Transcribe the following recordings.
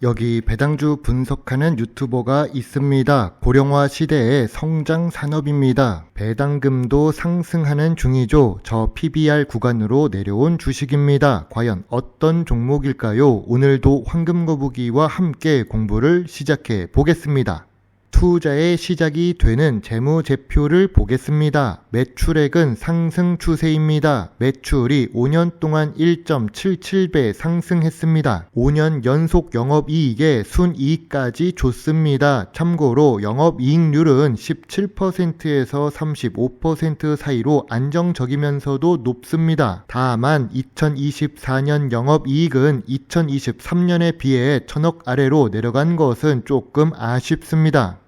여기 배당주 분석하는 유튜버가 있습니다. 고령화 시대의 성장 산업입니다. 배당금도 상승하는 중이죠. 저 PBR 구간으로 내려온 주식입니다. 과연 어떤 종목일까요? 오늘도 황금거북이와 함께 공부를 시작해 보겠습니다. 투자의 시작이 되는 재무제표를 보겠습니다. 매출액은 상승 추세입니다. 매출이 5년 동안 1.77배 상승했습니다. 5년 연속 영업이익에 순이익까지 줬습니다. 참고로 영업이익률은 17%에서 35% 사이로 안정적이면서도 높습니다. 다만 2024년 영업이익은 2023년에 비해 1000억 아래로 내려간 것은 조금 아쉽습니다.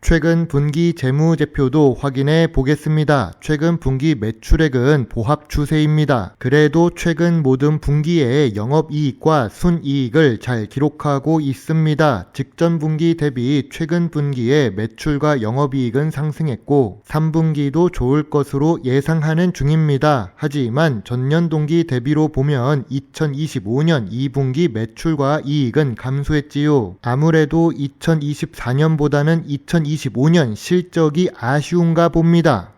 최근 분기 재무제표도 확인해 보겠습니다. 최근 분기 매출액은 보합 추세입니다. 그래도 최근 모든 분기의 영업이익과 순이익을 잘 기록하고 있습니다. 직전 분기 대비 최근 분기의 매출과 영업이익은 상승했고 3분기도 좋을 것으로 예상하는 중입니다. 하지만 전년 동기 대비로 보면 2025년 2분기 매출과 이익은 감소했지요. 아무래도 2024년보다는 2025년 실적이 아쉬운가 봅니다.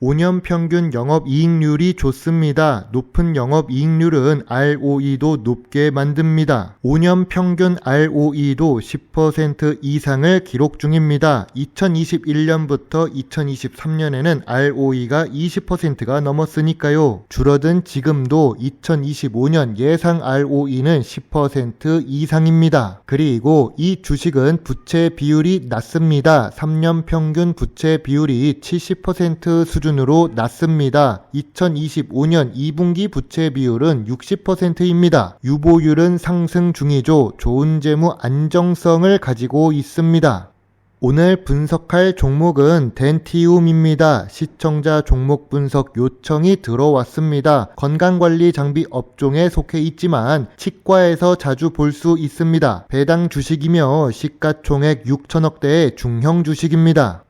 5년 평균 영업이익률이 좋습니다. 높은 영업이익률은 ROE도 높게 만듭니다. 5년 평균 ROE도 10% 이상을 기록 중입니다. 2021년부터 2023년에는 ROE가 20%가 넘었으니까요. 줄어든 지금도 2025년 예상 ROE는 10% 이상입니다. 그리고 이 주식은 부채 비율이 낮습니다. 3년 평균 부채 비율이 70% 수준으로 낮습니다. 2025년 2분기 부채 비율은 60%입니다. 유보율은 상승 중이죠. 좋은 재무 안정성을 가지고 있습니다. 오늘 분석할 종목은 덴티움입니다. 시청자 종목 분석 요청이 들어왔습니다. 건강관리 장비 업종에 속해 있지만 치과에서 자주 볼 수 있습니다. 배당 주식이며 시가총액 6천억대의 중형 주식입니다.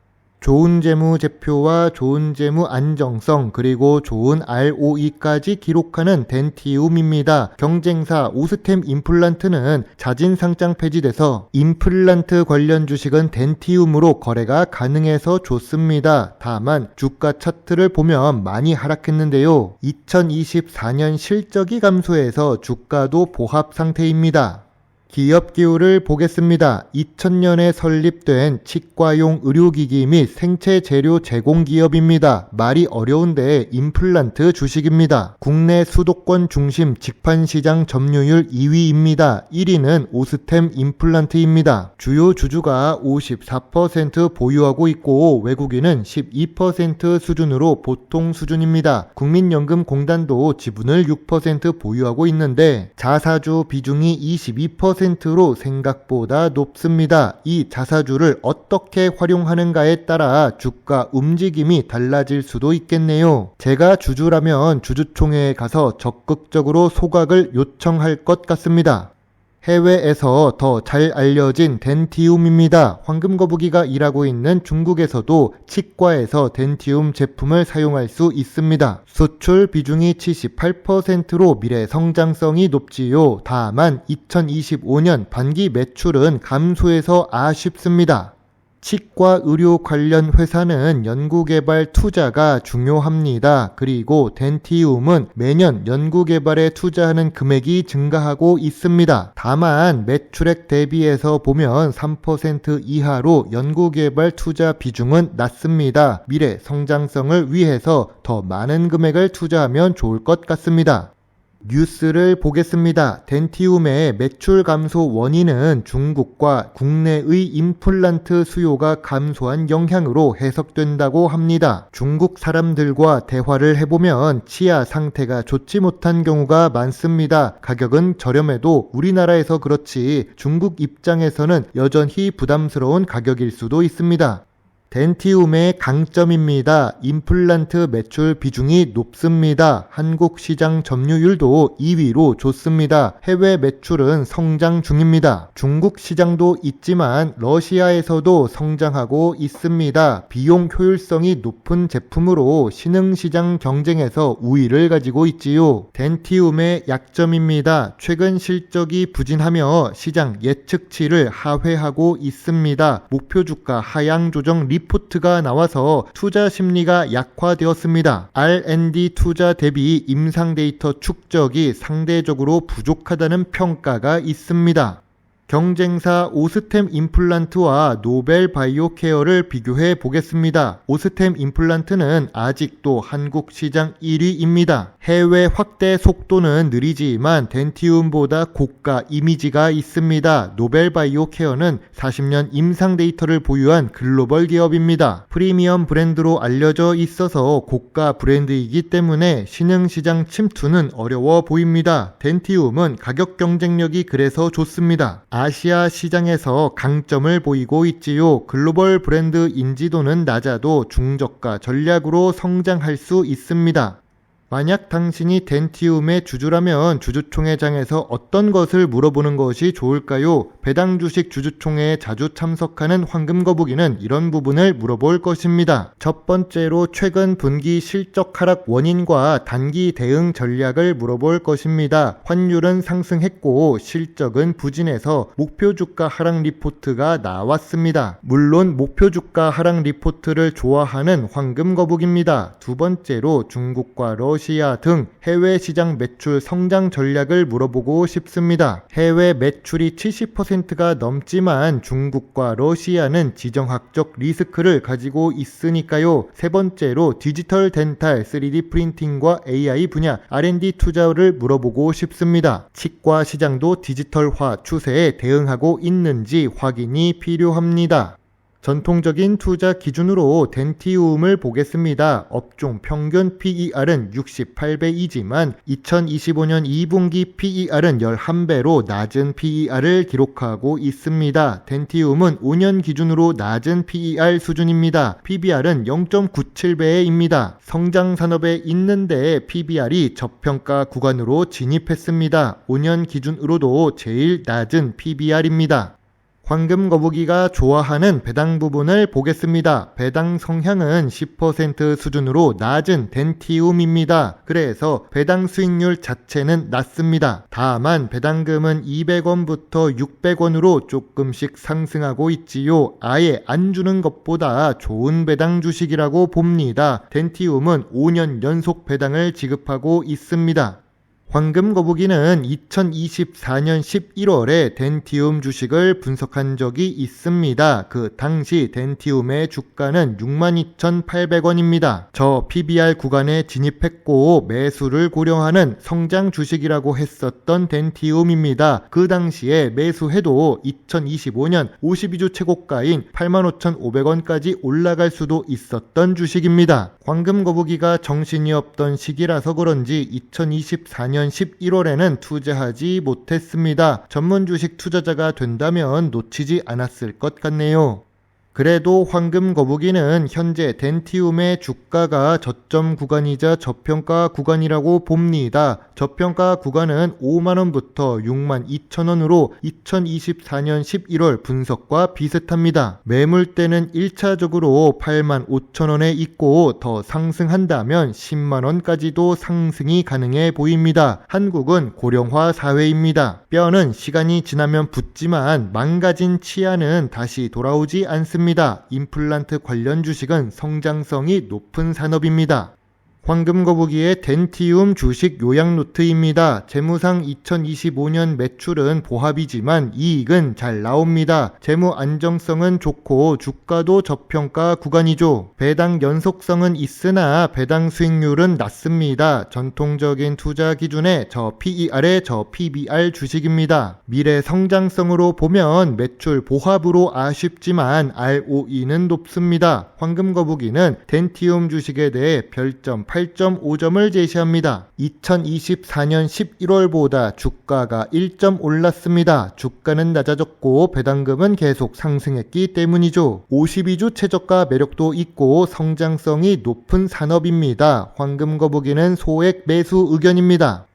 좋은 재무제표와 좋은 재무 안정성 그리고 좋은 ROE까지 기록하는 덴티움입니다. 경쟁사 오스템 임플란트는 자진상장 폐지돼서 임플란트 관련 주식은 덴티움으로 거래가 가능해서 좋습니다. 다만 주가 차트를 보면 많이 하락했는데요. 2024년 실적이 감소해서 주가도 보합 상태입니다. 기업 기후를 보겠습니다. 2000년에 설립된 치과용 의료기기 및 생체 재료 제공 기업입니다. 말이 어려운데 임플란트 주식입니다. 국내 수도권 중심 직판시장 점유율 2위입니다. 1위는 오스템 임플란트입니다. 주요 주주가 54% 보유하고 있고 외국인은 12% 수준으로 보통 수준입니다. 국민연금공단도 지분을 6% 보유하고 있는데 자사주 비중이 22%로 생각보다 높습니다. 이 자사주를 어떻게 활용하는가에 따라 주가 움직임이 달라질 수도 있겠네요. 제가 주주라면 주주총회에 가서 적극적으로 소각을 요청할 것 같습니다. 해외에서 더 잘 알려진 덴티움입니다. 황금거북이가 일하고 있는 중국에서도 치과에서 덴티움 제품을 사용할 수 있습니다. 수출 비중이 78%로 미래 성장성이 높지요. 다만 2025년 반기 매출은 감소해서 아쉽습니다. 치과 의료 관련 회사는 연구개발 투자가 중요합니다. 그리고 덴티움은 매년 연구개발에 투자하는 금액이 증가하고 있습니다. 다만 매출액 대비해서 보면 3% 이하로 연구개발 투자 비중은 낮습니다. 미래 성장성을 위해서 더 많은 금액을 투자하면 좋을 것 같습니다. 뉴스를 보겠습니다. 덴티움의 매출 감소 원인은 중국과 국내의 임플란트 수요가 감소한 영향으로 해석된다고 합니다. 중국 사람들과 대화를 해보면 치아 상태가 좋지 못한 경우가 많습니다. 가격은 저렴해도 우리나라에서 그렇지 중국 입장에서는 여전히 부담스러운 가격일 수도 있습니다. 덴티움의 강점입니다. 임플란트 매출 비중이 높습니다. 한국 시장 점유율도 2위로 좋습니다. 해외 매출은 성장 중입니다. 중국 시장도 있지만 러시아에서도 성장하고 있습니다. 비용 효율성이 높은 제품으로 신흥시장 경쟁에서 우위를 가지고 있지요. 덴티움의 약점입니다. 최근 실적이 부진하며 시장 예측치를 하회하고 있습니다. 목표 주가 하향 조정 리포트가 나와서 투자 심리가 약화되었습니다. R&D 투자 대비 임상 데이터 축적이 상대적으로 부족하다는 평가가 있습니다. 경쟁사 오스템 임플란트와 노벨 바이오케어를 비교해 보겠습니다. 오스템 임플란트는 아직도 한국 시장 1위입니다. 해외 확대 속도는 느리지만 덴티움보다 고가 이미지가 있습니다. 노벨 바이오케어는 40년 임상 데이터를 보유한 글로벌 기업입니다. 프리미엄 브랜드로 알려져 있어서 고가 브랜드이기 때문에 신흥시장 침투는 어려워 보입니다. 덴티움은 가격 경쟁력이 그래서 좋습니다. 아시아 시장에서 강점을 보이고 있지요. 글로벌 브랜드 인지도는 낮아도 중저가 전략으로 성장할 수 있습니다. 만약 당신이 덴티움의 주주라면 주주총회장에서 어떤 것을 물어보는 것이 좋을까요? 배당 주식 주주총회에 자주 참석하는 황금거북이는 이런 부분을 물어볼 것입니다. 첫 번째로 최근 분기 실적 하락 원인과 단기 대응 전략을 물어볼 것입니다. 환율은 상승했고 실적은 부진해서 목표 주가 하락 리포트가 나왔습니다. 물론 목표 주가 하락 리포트를 좋아하는 황금거북입니다. 두 번째로 중국과 러시아 등 해외 시장 매출 성장 전략을 물어보고 싶습니다. 해외 매출이 70%가 넘지만 중국과 러시아는 지정학적 리스크를 가지고 있으니까요. 세 번째로 디지털 덴탈 3D 프린팅과 AI 분야 R&D 투자를 물어보고 싶습니다. 치과 시장도 디지털화 추세에 대응하고 있는지 확인이 필요합니다. 전통적인 투자 기준으로 덴티움을 보겠습니다. 업종 평균 PER은 68배이지만 2025년 2분기 PER은 11배로 낮은 PER을 기록하고 있습니다. 덴티움은 5년 기준으로 낮은 PER 수준입니다. PBR은 0.97배입니다. 성장 산업에 있는데 PBR이 저평가 구간으로 진입했습니다. 5년 기준으로도 제일 낮은 PBR입니다. 황금거북이가 좋아하는 배당 부분을 보겠습니다. 배당 성향은 10% 수준으로 낮은 덴티움입니다. 그래서 배당 수익률 자체는 낮습니다. 다만 배당금은 200원부터 600원으로 조금씩 상승하고 있지요. 아예 안 주는 것보다 좋은 배당 주식이라고 봅니다. 덴티움은 5년 연속 배당을 지급하고 있습니다. 황금거북이는 2024년 11월에 덴티움 주식을 분석한 적이 있습니다. 그 당시 덴티움의 주가는 62,800원입니다. 저 PBR 구간에 진입했고 매수를 고려하는 성장 주식이라고 했었던 덴티움입니다. 그 당시에 매수해도 2025년 52주 최고가인 85,500원까지 올라갈 수도 있었던 주식입니다. 황금거북이가 정신이 없던 시기라서 그런지 2024년 11월에는 투자하지 못했습니다. 전문 주식 투자자가 된다면 놓치지 않았을 것 같네요. 그래도 황금거북이는 현재 덴티움의 주가가 저점 구간이자 저평가 구간이라고 봅니다. 저평가 구간은 5만원부터 62,000원으로 2024년 11월 분석과 비슷합니다. 매물대는 1차적으로 85,000원에 있고 더 상승한다면 10만원까지도 상승이 가능해 보입니다. 한국은 고령화 사회입니다. 뼈는 시간이 지나면 붙지만 망가진 치아는 다시 돌아오지 않습니다. 임플란트 관련 주식은 성장성이 높은 산업입니다. 황금거북이의 덴티움 주식 요약 노트입니다. 재무상 2025년 매출은 보합이지만 이익은 잘 나옵니다. 재무 안정성은 좋고 주가도 저평가 구간이죠. 배당 연속성은 있으나 배당 수익률은 낮습니다. 전통적인 투자 기준에 저 PER에 저 PBR 주식입니다. 미래 성장성으로 보면 매출 보합으로 아쉽지만 ROE는 높습니다. 황금거북이는 덴티움 주식에 대해 별점 8.5점을 제시합니다. 2024년 11월보다 주가가 1점 올랐습니다. 주가는 낮아졌고 배당금은 계속 상승했기 때문이죠. 52주 최저가 매력도 있고 성장성이 높은 산업입니다. 황금 거북이는 소액 매수 의견입니다.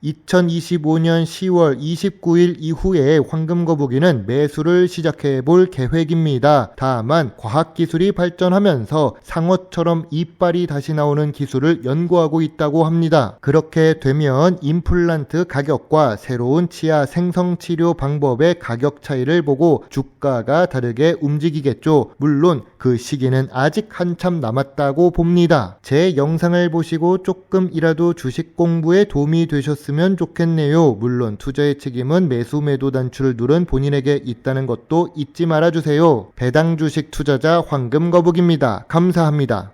2025년 10월 29일 이후에 황금거북이는 매수를 시작해 볼 계획입니다. 다만 과학기술이 발전하면서 상어처럼 이빨이 다시 나오는 기술을 연구하고 있다고 합니다. 그렇게 되면 임플란트 가격과 새로운 치아 생성치료 방법의 가격 차이를 보고 주가가 다르게 움직이겠죠. 물론 그 시기는 아직 한참 남았다고 봅니다. 제 영상을 보시고 조금이라도 주식 공부에 도움이 되셨으면 좋겠네요. 물론 투자의 책임은 매수 매도 단추를 누른 본인에게 있다는 것도 잊지 말아주세요. 배당 주식 투자자 황금거북입니다. 감사합니다.